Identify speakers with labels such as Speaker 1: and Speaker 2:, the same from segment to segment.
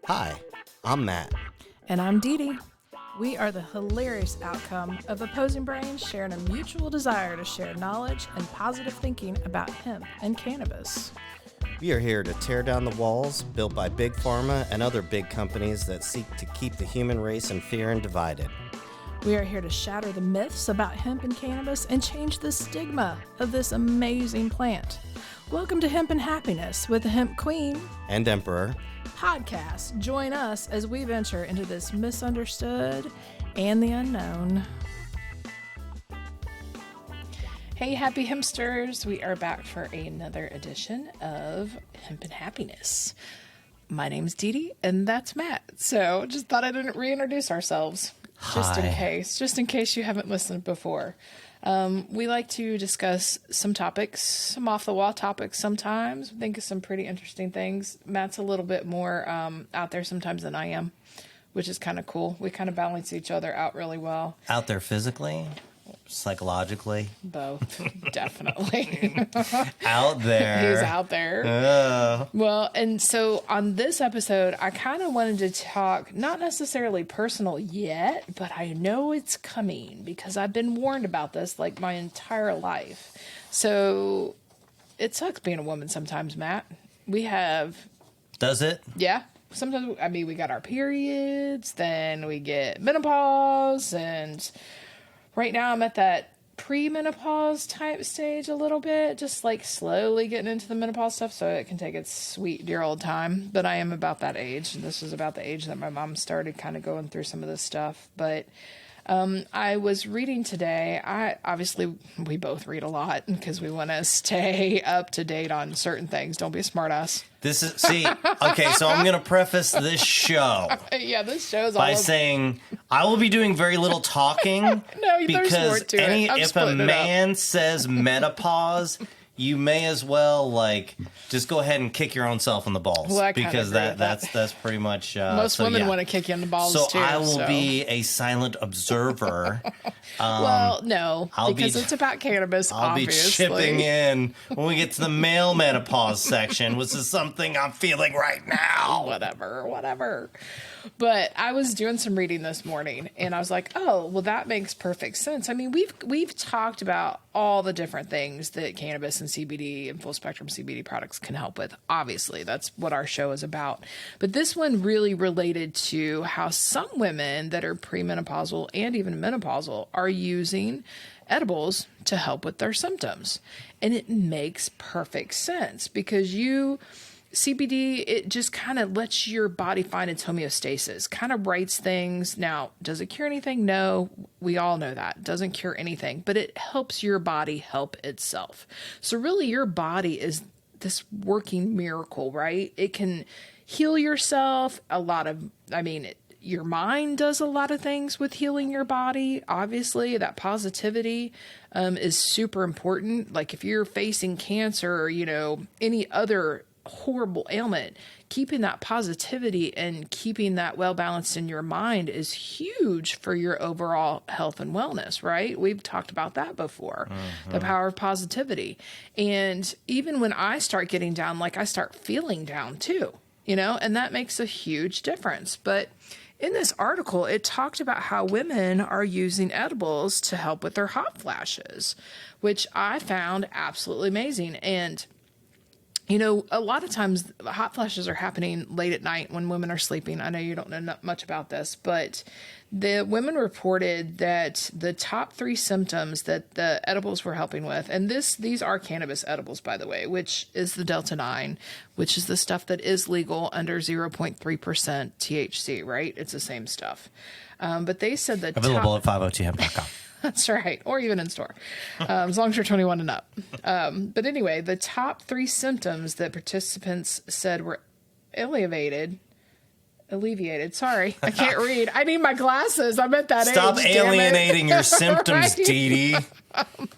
Speaker 1: Hi, I'm Matt.
Speaker 2: And I'm DeeDee. We are the hilarious outcome of opposing brains sharing a mutual desire to share knowledge and positive thinking about hemp and cannabis.
Speaker 1: We are here to tear down the walls built by Big Pharma and other big companies that seek to keep the human race in fear and divided.
Speaker 2: We are here to shatter the myths about hemp and cannabis and change the stigma of this amazing plant. Welcome to Hemp and Happiness with the Hemp Queen
Speaker 1: And Emperor.
Speaker 2: Podcast. Join us as we venture into this misunderstood and the unknown. Hey, happy hempsters. We are back for another edition of Hemp and Happiness. My name's DeeDee, and that's Matt. So just thought I'd reintroduce ourselves. Just in case you haven't listened before. We like to discuss some topics, some off-the-wall topics sometimes. We think of some pretty interesting things. Matt's a little bit more out there sometimes than I am, which is kind of cool. We kind of balance each other out really well.
Speaker 3: Out there physically? Psychologically?
Speaker 2: Both, definitely.
Speaker 3: Out there.
Speaker 2: He's out there. Well, and so on this episode, I kind of wanted to talk, not necessarily personal yet, but I know it's coming because I've been warned about this like my entire life. So it sucks being a woman sometimes, Matt. We have...
Speaker 3: Does it?
Speaker 2: Yeah. Sometimes, I mean, we got our periods, then we get menopause, and... Right now, I'm at that pre-menopause type stage a little bit, just like slowly getting into the menopause stuff so it can take its sweet, dear old time. But I am about that age. This is about the age that my mom started kind of going through some of this stuff. But I was reading today. We both read a lot because we want to stay up to date on certain things. Don't be a smartass.
Speaker 3: Okay, so I'm going to preface this show.
Speaker 2: Yeah, this show's
Speaker 3: by saying I will be doing very little talking.
Speaker 2: No,
Speaker 3: because
Speaker 2: there's more to it.
Speaker 3: If a man says menopause, you may as well just go ahead and kick your own self in the balls.
Speaker 2: Well,
Speaker 3: because that's pretty much
Speaker 2: most women want to kick you in the balls too.
Speaker 3: So I will be a silent observer.
Speaker 2: Well, no, because it's about cannabis.
Speaker 3: I'll be chipping in when we get to the male menopause section, which is something I'm feeling right now.
Speaker 2: Whatever. But I was doing some reading this morning, and I was like, oh, well, that makes perfect sense. I mean, we've talked about all the different things that cannabis and CBD and full spectrum CBD products can help with. Obviously, that's what our show is about. But this one really related to how some women that are premenopausal and even menopausal are using edibles to help with their symptoms. And it makes perfect sense because CBD, it just kind of lets your body find its homeostasis, kind of rights things. Now, does it cure anything? No, we all know that. It doesn't cure anything, but it helps your body help itself. So really, your body is this working miracle, right? It can heal yourself. Your mind does a lot of things with healing your body. Obviously, that positivity is super important. Like if you're facing cancer or, any other horrible ailment, keeping that positivity and keeping that well balanced in your mind is huge for your overall health and wellness, right? We've talked about that before, the power of positivity. And even when I start getting down, I start feeling down too, and that makes a huge difference. But in this article, it talked about how women are using edibles to help with their hot flashes, which I found absolutely amazing. And a lot of times hot flashes are happening late at night when women are sleeping. I know you don't know much about this, but the women reported that the top 3 symptoms that the edibles were helping with, and these are cannabis edibles, by the way, which is the Delta-9, which is the stuff that is legal under 0.3% THC, right? It's the same stuff. But they said that
Speaker 3: available at 502hemp.com.
Speaker 2: That's right. Or even in store, as long as you're 21 and up. But anyway, the top 3 symptoms that participants said were alleviated. Sorry, I can't read. I need my glasses. I'm at that
Speaker 3: Stop
Speaker 2: age.
Speaker 3: Stop alienating your symptoms,
Speaker 2: right?
Speaker 3: DeeDee.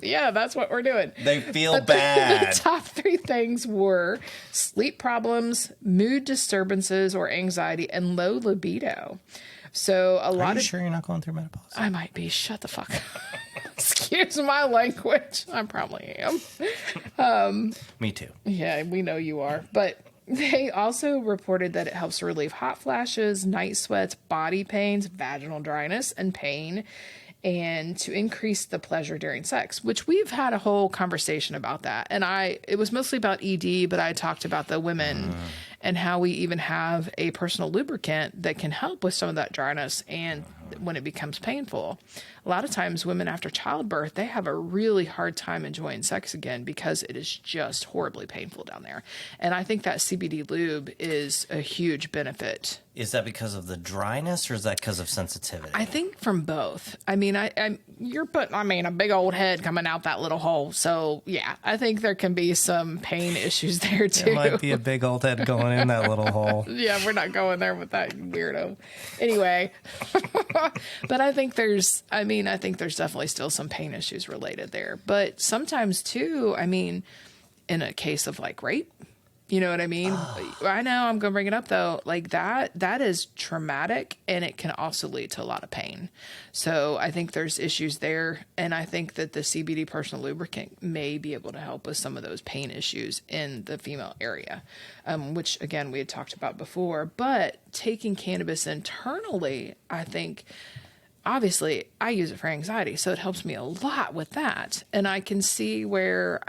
Speaker 2: Yeah, that's what we're doing.
Speaker 3: They feel bad.
Speaker 2: The top 3 things were sleep problems, mood disturbances or anxiety, and low libido. So a lot of...
Speaker 3: Are you sure you're not going through menopause?
Speaker 2: I might be. Shut the fuck up. Just Excuse my language. I probably am.
Speaker 3: Me too.
Speaker 2: Yeah, we know you are. But they also reported that it helps relieve hot flashes, night sweats, body pains, vaginal dryness, and pain, and to increase the pleasure during sex, which we've had a whole conversation about that. And it was mostly about ED, but I talked about the women and how we even have a personal lubricant that can help with some of that dryness and when it becomes painful. A lot of times women after childbirth, they have a really hard time enjoying sex again because it is just horribly painful down there. And I think that CBD lube is a huge benefit.
Speaker 3: Is that because of the dryness or is that because of sensitivity?
Speaker 2: I think from both. I mean, you're putting, a big old head coming out that little hole. So yeah, I think there can be some pain issues there too.
Speaker 3: There might be a big old head going in that little hole.
Speaker 2: Yeah, we're not going there with that weirdo. Anyway, but I think there's definitely still some pain issues related there. But sometimes too, in a case of like rape, you know what I mean? I know I'm going to bring it up though. Like that is traumatic and it can also lead to a lot of pain. So I think there's issues there. And I think that the CBD personal lubricant may be able to help with some of those pain issues in the female area, which again, we had talked about before, but taking cannabis internally, I think, obviously, I use it for anxiety, so it helps me a lot with that. And I can see where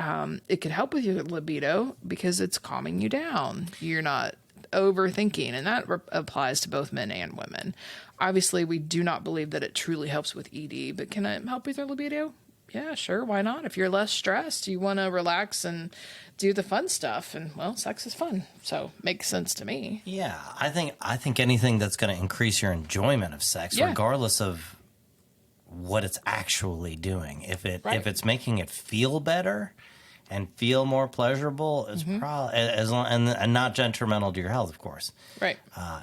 Speaker 2: it could help with your libido because it's calming you down. You're not overthinking, and that applies to both men and women. Obviously, we do not believe that it truly helps with ED, but can it help with your libido? Yeah, sure. Why not? If you're less stressed, you want to relax and do the fun stuff, and well, sex is fun, so makes sense to me.
Speaker 3: Yeah, I think anything that's going to increase your enjoyment of sex, regardless of what it's actually doing, if it's making it feel better and feel more pleasurable, it's probably and not detrimental to your health, of course.
Speaker 2: Right.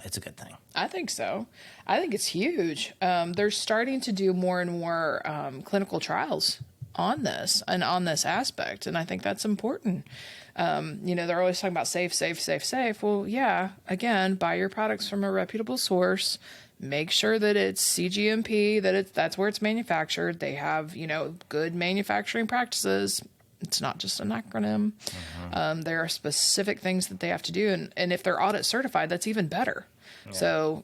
Speaker 3: It's a good thing.
Speaker 2: I think so. I think it's huge. They're starting to do more and more clinical trials on this and on this aspect, and I think that's important. They're always talking about safe. Well, yeah, again, buy your products from a reputable source. Make sure that it's CGMP, that's where it's manufactured. They have, good manufacturing practices. It's not just an acronym. There are specific things that they have to do. And if they're audit certified, that's even better. Yeah. So,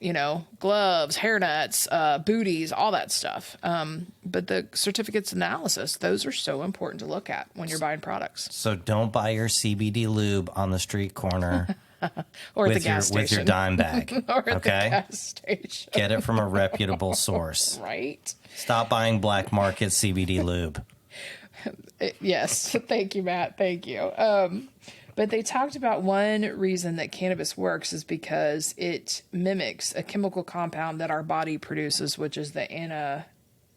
Speaker 2: gloves, hairnets, booties, all that stuff. But the certificates analysis, those are so important to look at when you're buying products.
Speaker 3: So don't buy your CBD lube on the street corner.
Speaker 2: Or at the gas station.
Speaker 3: With your dime bag.
Speaker 2: Or at the gas station.
Speaker 3: Get it from a reputable source.
Speaker 2: Right.
Speaker 3: Stop buying black market CBD lube.
Speaker 2: Yes. Thank you, Matt. Thank you. But they talked about one reason that cannabis works is because it mimics a chemical compound that our body produces, which is the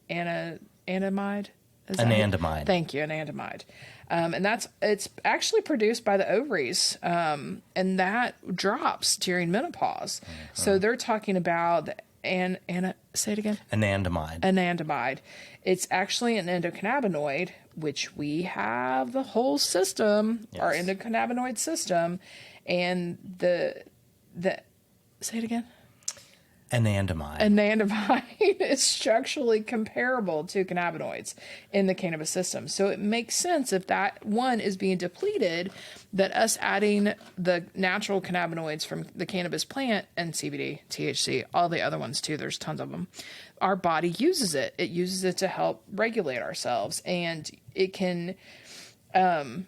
Speaker 2: anandamide.
Speaker 3: Anandamide.
Speaker 2: Thank you, anandamide. And it's actually produced by the ovaries, and that drops during menopause. So they're talking about say it again.
Speaker 3: Anandamide.
Speaker 2: Anandamide. It's actually an endocannabinoid, which we have the whole system, our endocannabinoid system, and the say it again.
Speaker 3: Anandamide.
Speaker 2: Anandamide is structurally comparable to cannabinoids in the cannabis system. So it makes sense if that one is being depleted, that us adding the natural cannabinoids from the cannabis plant and CBD, THC, all the other ones too, there's tons of them, our body uses it. It uses it to help regulate ourselves. And it can, the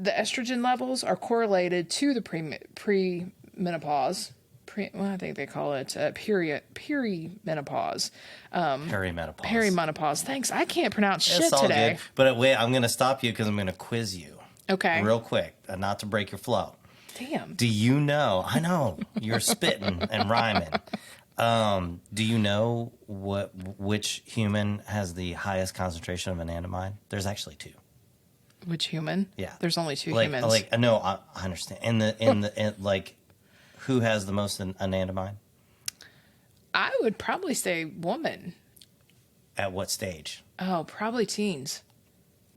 Speaker 2: estrogen levels are correlated to the pre-menopause. I think they call it perimenopause. Perimenopause. Thanks. I can't pronounce shit today.
Speaker 3: Good. But wait, I'm going to stop you because I'm going to quiz you.
Speaker 2: Okay.
Speaker 3: Real quick, not to break your flow.
Speaker 2: Damn.
Speaker 3: Do you know? I know you're spitting and rhyming. Do you know which human has the highest concentration of anandamide? There's actually two.
Speaker 2: Which human?
Speaker 3: Yeah.
Speaker 2: There's only two humans.
Speaker 3: No, I understand. Who has the most anandamide?
Speaker 2: I would probably say woman.
Speaker 3: At what stage?
Speaker 2: Oh, probably teens.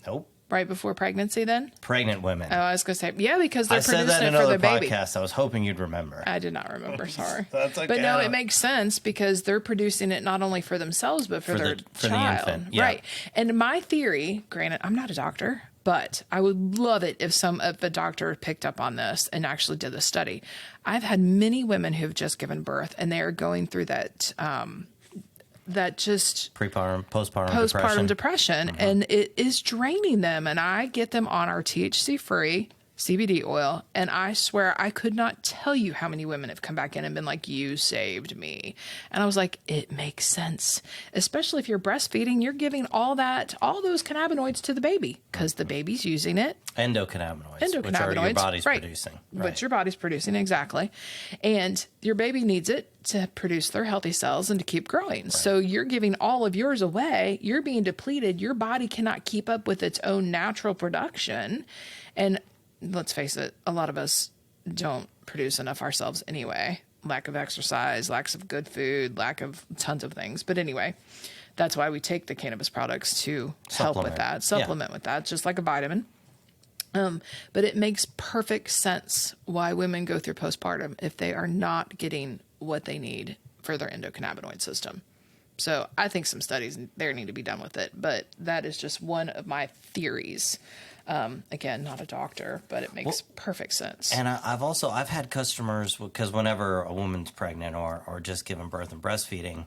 Speaker 3: Nope.
Speaker 2: right before pregnancy then?
Speaker 3: Pregnant women.
Speaker 2: Oh, I was going to say, yeah, because they're
Speaker 3: I said
Speaker 2: producing
Speaker 3: that in
Speaker 2: it for
Speaker 3: another
Speaker 2: their baby.
Speaker 3: podcast. I was hoping you'd remember.
Speaker 2: I did not remember, sorry.
Speaker 3: That's okay.
Speaker 2: But no, it makes sense because they're producing it not only for themselves, but for their child.
Speaker 3: The infant. Yeah.
Speaker 2: Right. And my theory, granted, I'm not a doctor, but I would love it if a doctor picked up on this and actually did the study. I've had many women who have just given birth and they are going through that just postpartum depression and it is draining them. And I get them on our THC-free CBD oil, and I swear I could not tell you how many women have come back in and been like, you saved me. And I was like, it makes sense, especially if you're breastfeeding. You're giving all those cannabinoids to the baby because the baby's using it.
Speaker 3: Endocannabinoids, which are your body's producing.
Speaker 2: Right. Which your body's producing, exactly. And your baby needs it to produce their healthy cells and to keep growing. Right. So you're giving all of yours away. You're being depleted. Your body cannot keep up with its own natural production. And let's face it, a lot of us don't produce enough ourselves anyway. Lack of exercise, lack of good food, lack of tons of things. But anyway, that's why we take the cannabis products to help with that, supplement with that, just like a vitamin. But it makes perfect sense why women go through postpartum if they are not getting what they need for their endocannabinoid system. So I think some studies there need to be done with it, but that is just one of my theories. Again, not a doctor, but it makes perfect sense.
Speaker 3: And I've had customers, because whenever a woman's pregnant or just giving birth and breastfeeding,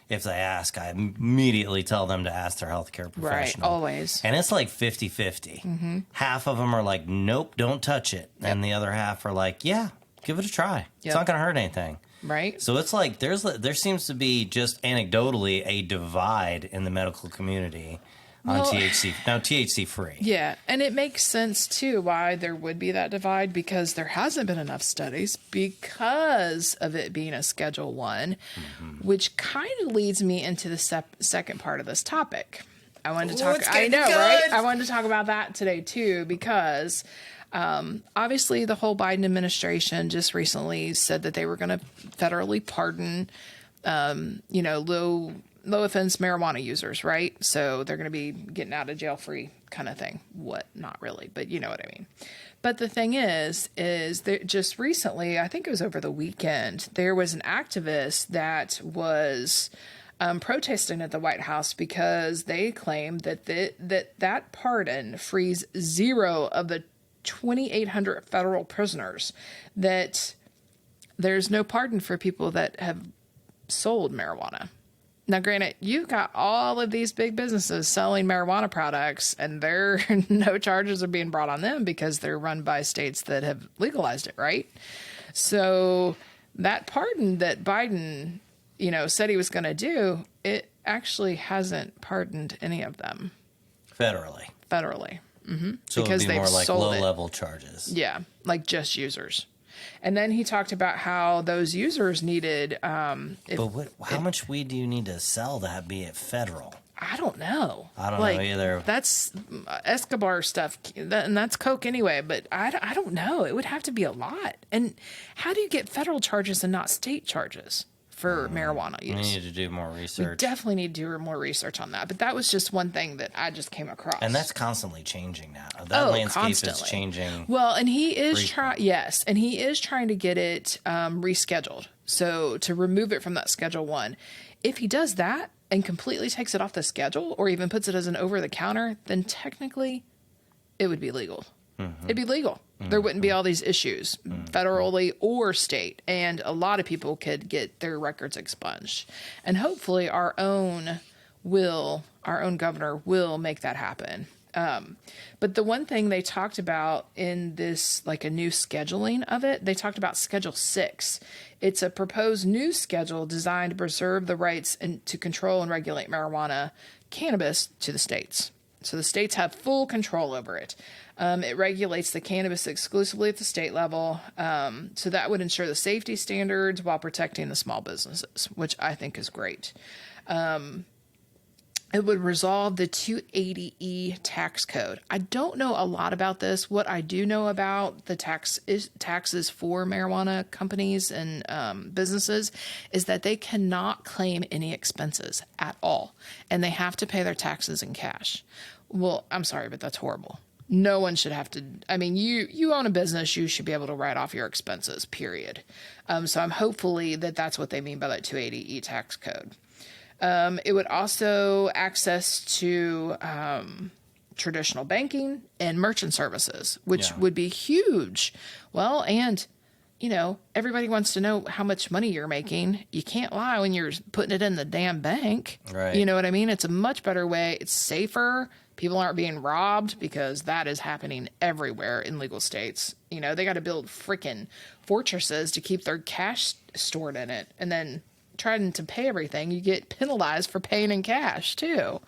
Speaker 3: if they ask, I immediately tell them to ask their healthcare professional.
Speaker 2: Right, always.
Speaker 3: And it's like 50-50. Mm-hmm. Half of them are like, nope, don't touch it. Yep. And the other half are like, yeah, give it a try. Yep. It's not going to hurt anything.
Speaker 2: Right.
Speaker 3: So it's like there seems to be just anecdotally a divide in the medical community on THC-free.
Speaker 2: Yeah, and it makes sense, too, why there would be that divide, because there hasn't been enough studies because of it being a Schedule 1, which kind of leads me into the second part of this topic. I wanted to talk... I know, right? I wanted to talk about that today, too, because... obviously, the whole Biden administration just recently said that they were going to federally pardon, low offense marijuana users, right? So they're going to be getting out of jail free kind of thing. What? Not really, but you know what I mean. But the thing is that just recently, I think it was over the weekend, there was an activist that was protesting at the White House because they claimed that that pardon frees 0 of the 2,800 federal prisoners, that there's no pardon for people that have sold marijuana. Now, granted, you've got all of these big businesses selling marijuana products, and no charges are being brought on them because they're run by states that have legalized it, right? So that pardon that Biden, said he was going to do, it actually hasn't pardoned any of them.
Speaker 3: Federally.
Speaker 2: Mm-hmm.
Speaker 3: So
Speaker 2: because
Speaker 3: it would be more like
Speaker 2: low
Speaker 3: level charges.
Speaker 2: Yeah, like just users. And then he talked about how those users needed... how
Speaker 3: much weed do you need to sell to be at federal?
Speaker 2: I don't know.
Speaker 3: I don't know either.
Speaker 2: That's Escobar stuff, and that's coke anyway, but I don't know. It would have to be a lot. And how do you get federal charges and not state charges for marijuana use?
Speaker 3: We need to do more research.
Speaker 2: We definitely need to do more research on that. But that was just one thing that I just came across.
Speaker 3: And that's constantly changing now. That landscape
Speaker 2: constantly.
Speaker 3: Is changing.
Speaker 2: Well, and he is trying to get it rescheduled. So to remove it from that Schedule 1. If he does that and completely takes it off the schedule, or even puts it as an over-the-counter, then technically it would be legal. Mm-hmm. It'd be legal. Mm-hmm. There wouldn't be all these issues, federally or state, and a lot of people could get their records expunged. And hopefully our own governor will make that happen. But the one thing they talked about in this, like a new scheduling of it, they talked about Schedule 6. It's a proposed new schedule designed to preserve the rights and to control and regulate marijuana cannabis to the states. So the states have full control over it. It regulates the cannabis exclusively at the state level. So that would ensure the safety standards while protecting the small businesses, which I think is great. It would resolve the 280E tax code. I don't know a lot about this. What I do know about the taxes for marijuana companies and businesses is that they cannot claim any expenses at all, and they have to pay their taxes in cash. Well, I'm sorry, but that's horrible. No one should have to. I mean, you own a business, you should be able to write off your expenses, period. So I'm hopefully that's what they mean by that 280E tax code. It would also access to traditional banking and merchant services, which would be huge. Well, and everybody wants to know how much money you're making. You can't lie when you're putting it in the damn bank.
Speaker 3: Right.
Speaker 2: You know what I mean? It's a much better way. It's safer. People aren't being robbed because that is happening everywhere in legal states. They got to build freaking fortresses to keep their cash stored in it. And then trying to pay everything, you get penalized for paying in cash too,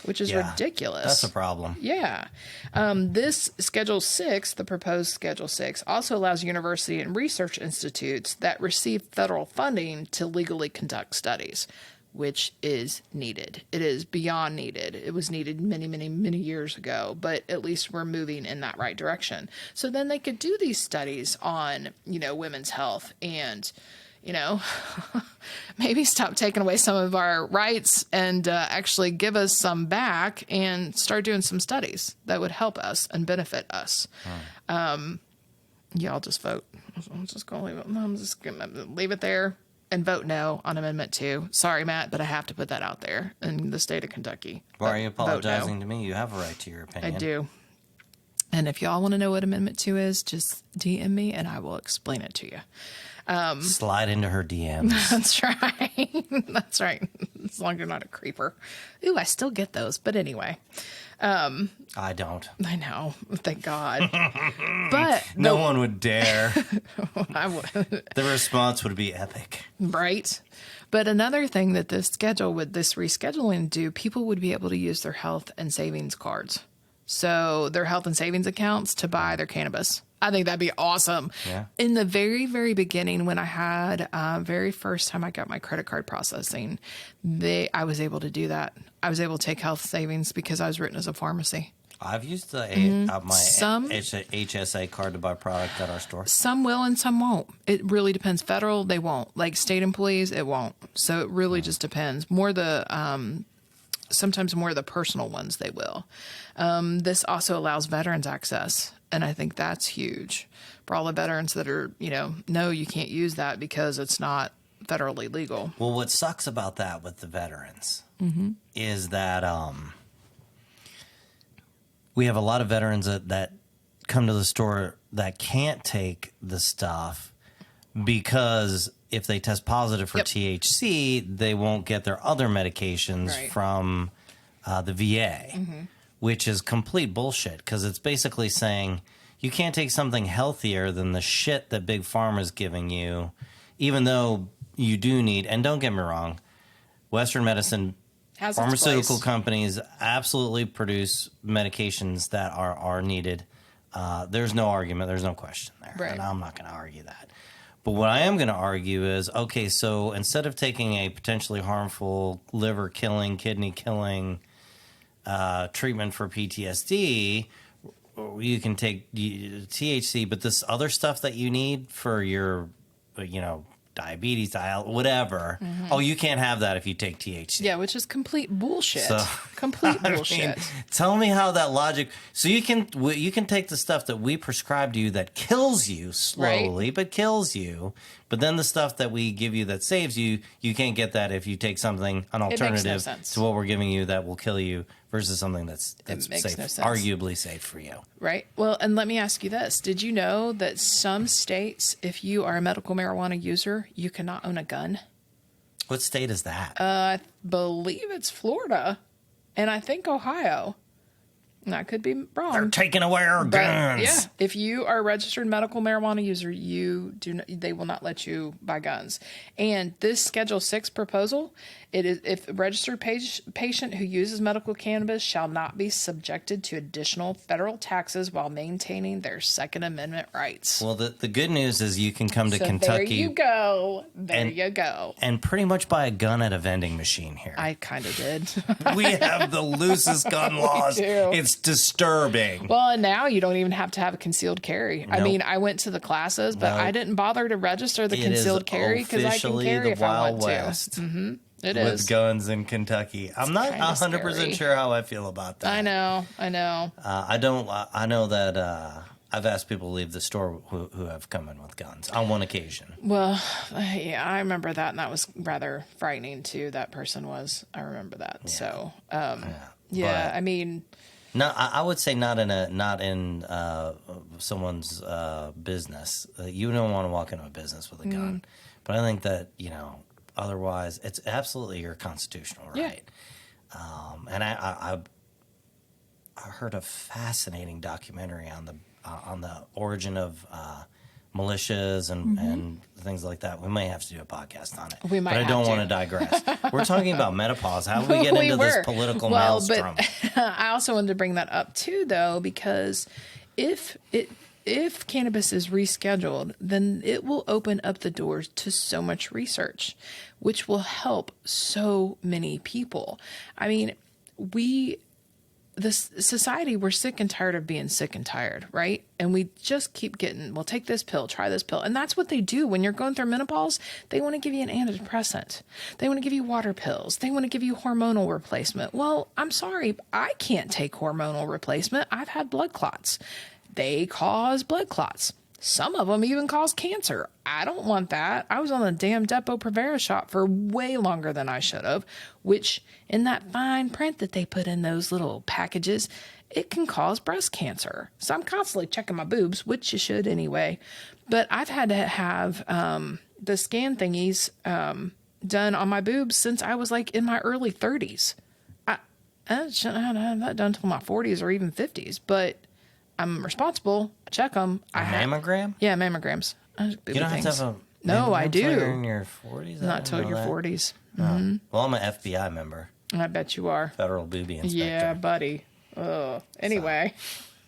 Speaker 2: which is ridiculous.
Speaker 3: That's a problem.
Speaker 2: Yeah. This Schedule 6, the proposed Schedule 6, also allows university and research institutes that receive federal funding to legally conduct studies, which is needed. It is beyond needed. It was needed many, many, many years ago, but at least we're moving in that right direction. So then they could do these studies on, women's health and, maybe stop taking away some of our rights and actually give us some back and start doing some studies that would help us and benefit us. Y'all just vote. I'm just going to leave it there and vote no on Amendment 2. Sorry, Matt, but I have to put that out there in the state of Kentucky.
Speaker 3: Why are you apologizing to me? You have a right to your opinion.
Speaker 2: I do. And if y'all want to know what Amendment 2 is, just DM me and I will explain it to you.
Speaker 3: Slide into her DMs.
Speaker 2: That's right. That's right. As long as you're not a creeper. Ooh, I still get those. But anyway.
Speaker 3: I don't.
Speaker 2: I know. Thank God. But
Speaker 3: no one would dare.
Speaker 2: I would.
Speaker 3: The response would be epic.
Speaker 2: Right. But another thing that this rescheduling do, people would be able to use their health and savings cards. So their health and savings accounts to buy their cannabis. I think that'd be awesome.
Speaker 3: Yeah.
Speaker 2: In the very, very beginning, when I had very first time I got my credit card processing, I was able to do that. I was able to take health savings because I was written as a pharmacy.
Speaker 3: I've used my HSA card to buy product at our store.
Speaker 2: Some will and some won't. It really depends. Federal, they won't. Like state employees, it won't. So it really just depends. Sometimes more of the personal ones they will. This also allows veterans access. And I think that's huge for all the veterans that are, no, you can't use that because it's not federally legal.
Speaker 3: Well, what sucks about that with the veterans is that we have a lot of veterans that come to the store that can't take the stuff because if they test positive for THC, they won't get their other medications from the VA. Which is complete bullshit because it's basically saying you can't take something healthier than the shit that Big Pharma's giving you, even though you do need, and don't get me wrong, Western medicine, pharmaceutical companies absolutely produce medications that are needed. There's no argument. There's no question there.
Speaker 2: Right.
Speaker 3: And I'm not going to argue that. But what I am going to argue is, okay, so instead of taking a potentially harmful liver-killing, kidney-killing treatment for PTSD, you can take THC, but this other stuff that you need for your, diabetes, whatever. Oh, you can't have that if you take THC.
Speaker 2: Yeah, which is complete bullshit. Complete bullshit.
Speaker 3: Tell me how that logic. So you can take the stuff that we prescribe to you that kills you slowly, but kills you. But then the stuff that we give you that saves you, you can't get that if you take an alternative to what we're giving you that will kill you versus something that's safe, arguably safe for you.
Speaker 2: Right. Well, and let me ask you this. Did you know that some states, if you are a medical marijuana user, you cannot own a gun?
Speaker 3: What state is that?
Speaker 2: I believe it's Florida, and I think Ohio. And I could be wrong.
Speaker 3: They're taking away our guns.
Speaker 2: Yeah, if you are a registered medical marijuana user, they will not let you buy guns. And this Schedule 6 proposal, it is if a registered patient who uses medical cannabis shall not be subjected to additional federal taxes while maintaining their Second Amendment rights.
Speaker 3: Well, the good news is you can come to Kentucky.
Speaker 2: There you go. There you go.
Speaker 3: And pretty much buy a gun at a vending machine here.
Speaker 2: I kind of did.
Speaker 3: We have the loosest gun laws. It's disturbing.
Speaker 2: Well, and now you don't even have to have a concealed carry. Nope. I mean, I went to the classes, but I didn't bother to register the concealed carry because I can carry if I want to.
Speaker 3: with guns in Kentucky. I'm not 100% sure how I feel about that.
Speaker 2: I know.
Speaker 3: I know that I've asked people to leave the store who have come in with guns on one occasion.
Speaker 2: Well, yeah, I remember that, and that was rather frightening too. That person was. I remember that. Yeah. So, yeah, I mean,
Speaker 3: no, I would say not in someone's business. You don't want to walk into a business with a gun, but I think that otherwise, it's absolutely your constitutional right. Yeah. And I heard a fascinating documentary on the origin of militias and things like that. We may have to do a podcast on it.
Speaker 2: We might,
Speaker 3: but I don't want to digress. We're talking about menopause. How do we get into this political maelstrom?
Speaker 2: But I also wanted to bring that up too, though, because if cannabis is rescheduled, then it will open up the doors to so much research, which will help so many people. I mean, this society, we're sick and tired of being sick and tired, right? And we just keep getting, well, take this pill, try this pill. And that's what they do when you're going through menopause. They want to give you an antidepressant. They want to give you water pills. They want to give you hormonal replacement. Well, I'm sorry, I can't take hormonal replacement. I've had blood clots. They cause blood clots. Some of them even cause cancer. I don't want that. I was on the damn Depo-Provera shot for way longer than I should have, which in that fine print that they put in those little packages, it can cause breast cancer. So I'm constantly checking my boobs, which you should anyway. But I've had to have the scan thingies done on my boobs since I was like in my early 30s. I shouldn't have that done until my 40s or even 50s, but I'm responsible. I check them.
Speaker 3: Mammogram?
Speaker 2: Yeah, mammograms.
Speaker 3: You don't have to have a
Speaker 2: No, I do.
Speaker 3: You're in your 40s?
Speaker 2: Not till your 40s.
Speaker 3: Mm-hmm. Well, I'm an FBI member.
Speaker 2: I bet you are.
Speaker 3: Federal booby inspector.
Speaker 2: Yeah, buddy. Anyway,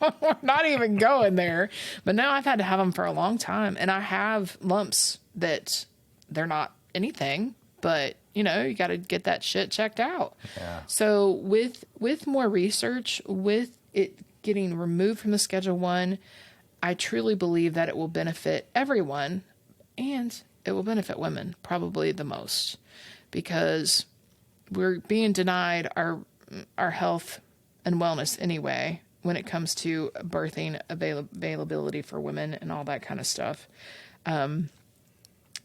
Speaker 2: we're not even going there. But now I've had to have them for a long time. And I have lumps that they're not anything, but you got to get that shit checked out.
Speaker 3: Yeah.
Speaker 2: So with more research, with it getting removed from the Schedule 1, I truly believe that it will benefit everyone, and it will benefit women probably the most, because we're being denied our health and wellness anyway when it comes to birthing availability for women and all that kind of stuff.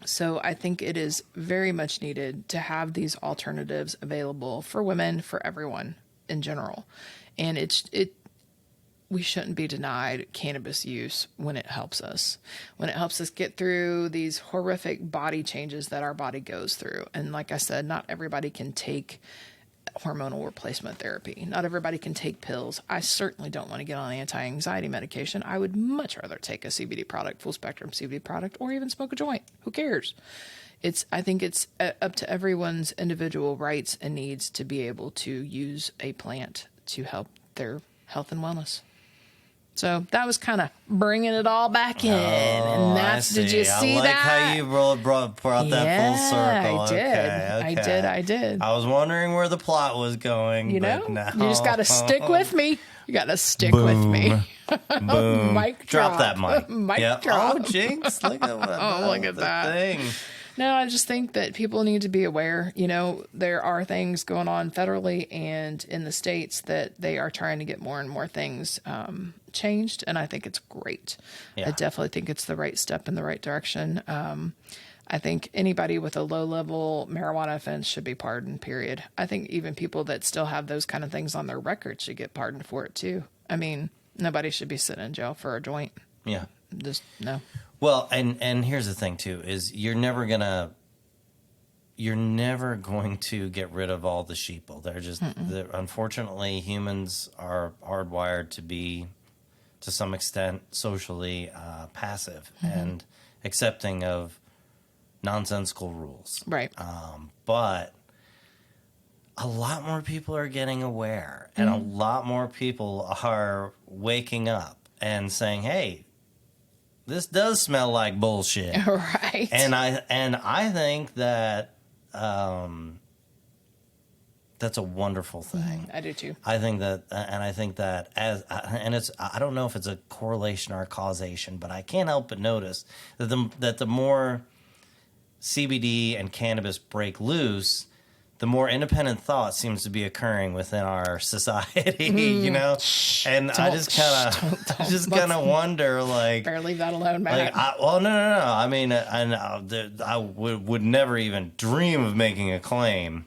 Speaker 2: So I think it is very much needed to have these alternatives available for women, for everyone in general. And we shouldn't be denied cannabis use when it helps us get through these horrific body changes that our body goes through. And like I said, not everybody can take hormonal replacement therapy. Not everybody can take pills. I certainly don't want to get on anti-anxiety medication. I would much rather take a CBD product, full spectrum CBD product, or even smoke a joint. Who cares? I think it's up to everyone's individual rights and needs to be able to use a plant to help their health and wellness. So that was kind of bringing it all back in. And that's, did you see that?
Speaker 3: I like how you brought that full circle.
Speaker 2: I did.
Speaker 3: Okay.
Speaker 2: I did.
Speaker 3: I was wondering where the plot was going.
Speaker 2: You just got to stick with me. You got to stick
Speaker 3: Boom.
Speaker 2: with me.
Speaker 3: Boom.
Speaker 2: Mic
Speaker 3: drop.
Speaker 2: Drop
Speaker 3: That mic.
Speaker 2: Mic drop.
Speaker 3: Oh, jinx. Look at that.
Speaker 2: Look at that
Speaker 3: thing.
Speaker 2: No, I just think that people need to be aware. There are things going on federally and in the states that they are trying to get more and more things changed, and I think it's great. Yeah. I definitely think it's the right step in the right direction. I think anybody with a low-level marijuana offense should be pardoned, period. I think even people that still have those kind of things on their record should get pardoned for it, too. I mean, nobody should be sitting in jail for a joint.
Speaker 3: Yeah.
Speaker 2: Just, no.
Speaker 3: Well, and here's the thing, too, is you're never going to get rid of all the sheeple. Unfortunately, humans are hardwired to be, to some extent, socially passive and accepting of nonsensical rules.
Speaker 2: Right.
Speaker 3: But a lot more people are getting aware, and a lot more people are waking up and saying, hey, this does smell like bullshit.
Speaker 2: Right.
Speaker 3: And I think that that's a wonderful thing.
Speaker 2: I do too.
Speaker 3: I think that I don't know if it's a correlation or a causation, but I can't help but notice that the more CBD and cannabis break loose, the more independent thought seems to be occurring within our society, you know? And I just kind of wonder, like...
Speaker 2: Better leave that alone, man.
Speaker 3: Like, no. I mean, I would never even dream of making a claim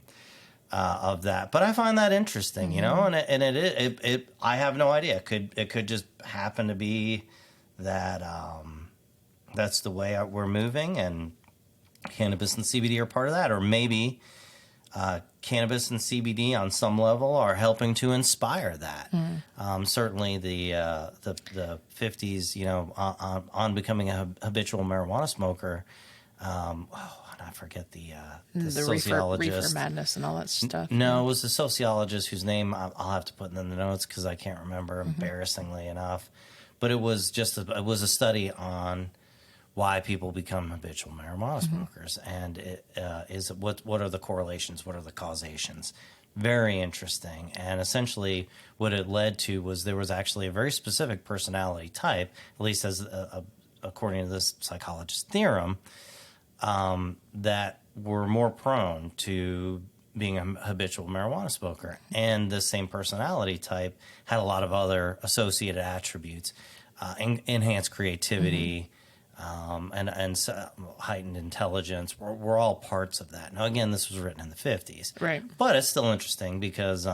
Speaker 3: of that. But I find that interesting, you know? And it I have no idea. It could just happen to be that that's the way we're moving, and cannabis and CBD are part of that. Or maybe... cannabis and CBD on some level are helping to inspire that. Certainly the 50s, you know, on becoming a habitual marijuana smoker. And I forget the sociologist.
Speaker 2: Reefer madness and all that stuff.
Speaker 3: No, it was the sociologist whose name I'll have to put in the notes because I can't remember, embarrassingly enough. But it was it was a study on why people become habitual marijuana smokers, and it is what are the correlations, what are the causations. Very interesting. And essentially what it led to was there was actually a very specific personality type, at least as according to this psychologist's theorem, that were more prone to being a habitual marijuana smoker. And the same personality type had a lot of other associated attributes, enhanced creativity, and heightened intelligence were all parts of that. Now, again, this was written in the 50s.
Speaker 2: Right.
Speaker 3: But it's still interesting because,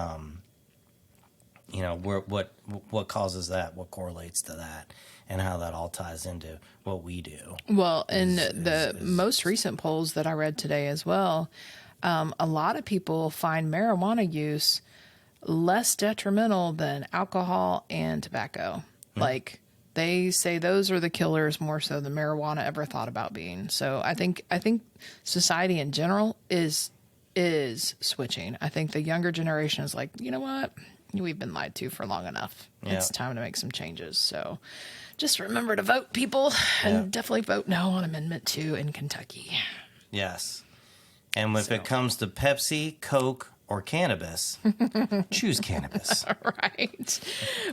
Speaker 3: you know, what causes that, what correlates to that, and how that all ties into what we do.
Speaker 2: Well, in the most recent polls that I read today as well, a lot of people find marijuana use less detrimental than alcohol and tobacco. Like... They say those are the killers more so than marijuana ever thought about being. So I think society in general is switching. I think the younger generation is like, you know what? We've been lied to for long enough. Yeah. It's time to make some changes. So just remember to vote, people, and definitely vote no on Amendment 2 in Kentucky.
Speaker 3: Yes. And if it comes to Pepsi, Coke, or cannabis, choose cannabis.
Speaker 2: Right.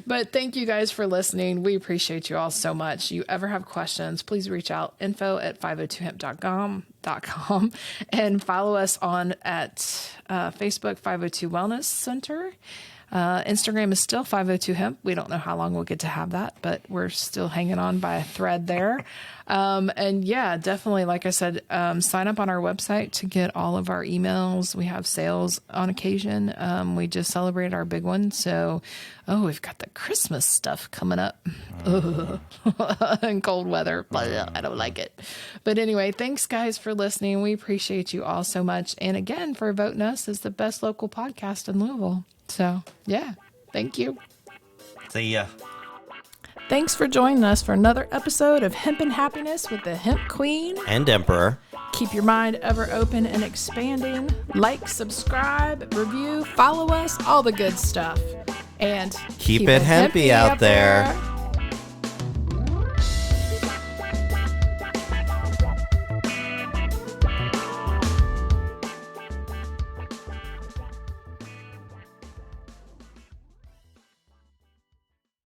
Speaker 2: But thank you guys for listening. We appreciate you all so much. You ever have questions, please reach out, info@502hemp.com, and follow us on at Facebook 502 Wellness Center. Instagram is still 502 Hemp. We don't know how long we'll get to have that, but we're still hanging on by a thread there. And yeah, definitely, like I said, sign up on our website to get all of our emails. We have sales on occasion. We just celebrated our big one. So, we've got the Christmas stuff coming up in cold weather. I don't like it. But anyway, thanks guys for listening. We appreciate you all so much. And again, for voting us as the best local podcast in Louisville. So, yeah, thank you.
Speaker 3: See ya.
Speaker 2: Thanks for joining us for another episode of Hempin' Happiness with the Hemp Queen
Speaker 1: and Emperor.
Speaker 2: Keep your mind ever open and expanding. Like, subscribe, review, follow us, all the good stuff. And
Speaker 1: keep it hempy out there.